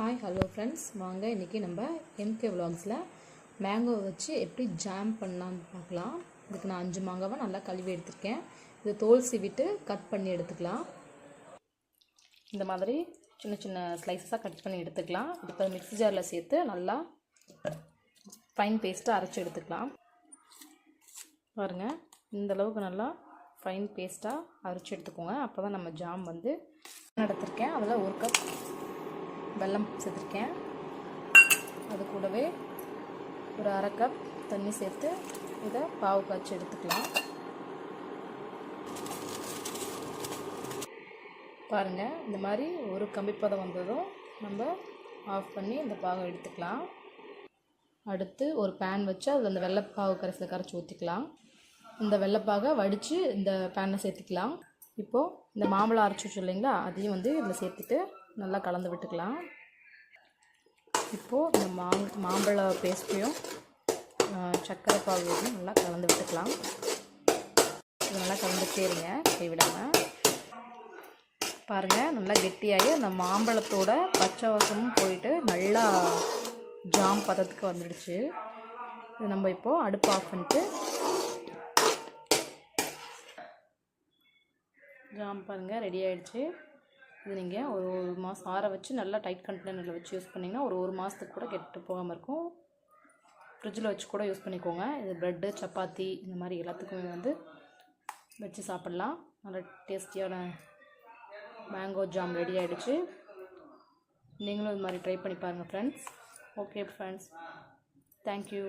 Hi hello friends, வாங்க இன்றைக்கி நம்ம எம்கே விலாக்ஸில் மேங்கோ வச்சு எப்படி ஜாம் பண்ணலான்னு பார்க்கலாம். இதுக்கு நான் 5 மாங்காவை நல்லா கழுவி எடுத்துருக்கேன். இது தோல் சீவிட்டு கட் பண்ணி எடுத்துக்கலாம். இந்த மாதிரி சின்ன சின்ன ஸ்லைஸாக கட் பண்ணி எடுத்துக்கலாம். இப்போ மிக்ஸி ஜாரில் சேர்த்து நல்லா ஃபைன் பேஸ்ட்டாக அரைச்சி எடுத்துக்கலாம். பாருங்கள், இந்தளவுக்கு நல்லா ஃபைன் பேஸ்ட்டாக அரைச்சி எடுத்துக்கோங்க. அப்போ தான் நம்ம ஜாம் வந்து எடுத்துருக்கேன். அதில் 1 கப் வெல்லம் சேர்த்துருக்கேன். அது கூடவே ஒரு 1/2 கப் தண்ணி சேர்த்து இதை பாவு காய்ச்சி எடுத்துக்கலாம். பாருங்கள், இந்த மாதிரி ஒரு கம்பிப்பதம் வந்ததும் நம்ம ஆஃப் பண்ணி இந்த பாவை எடுத்துக்கலாம். அடுத்து ஒரு பேன் வச்சு அதில் அந்த வெள்ளைப்பாவு கரைச்சி ஊற்றிக்கலாம். இந்த வெள்ளைப்பாகை வடித்து இந்த பேனில் சேர்த்துக்கலாம். இப்போது இந்த மாம்பழம் அரைச்சி வச்சு இல்லைங்களா, அதையும் வந்து இதில் சேர்த்துட்டு நல்லா கலந்து விட்டுக்கலாம். இப்போது இந்த மாம்பழ பேஸ்ட்டையும் சர்க்கரை பாகையும் நல்லா கலந்து விட்டுக்கலாம். இது நல்லா கலந்துட்டே இருங்க, கைவிடாமல். பாருங்கள், நல்லா கெட்டியாகி அந்த மாம்பழத்தோட பச்சை வாசமும் போயிட்டு நல்லா ஜாம் பதத்துக்கு வந்துடுச்சு. இது நம்ம இப்போது அடுப்பு ஆஃப் பண்ணிட்டு ஜாம் பாருங்கள் ரெடி ஆகிடுச்சு. இது நீங்கள் ஒரு மாதம் ஆற வச்சு நல்லா டைட் கண்டெய்னரில் வச்சு யூஸ் பண்ணிங்கன்னா ஒரு மாதத்துக்கு கூட கெட்டு போகாமல் இருக்கும். ஃப்ரிட்ஜில் வச்சு கூட யூஸ் பண்ணிக்கோங்க. இது ப்ரெட்டு, சப்பாத்தி இந்த மாதிரி எல்லாத்துக்குமே வந்து வச்சு சாப்பிட்லாம். நல்லா டேஸ்டியான மேங்கோ ஜாம் ரெடி ஆகிடுச்சு. நீங்களும் இது மாதிரி ட்ரை பண்ணி பாருங்கள் ஃப்ரெண்ட்ஸ். Okay friends, thank you.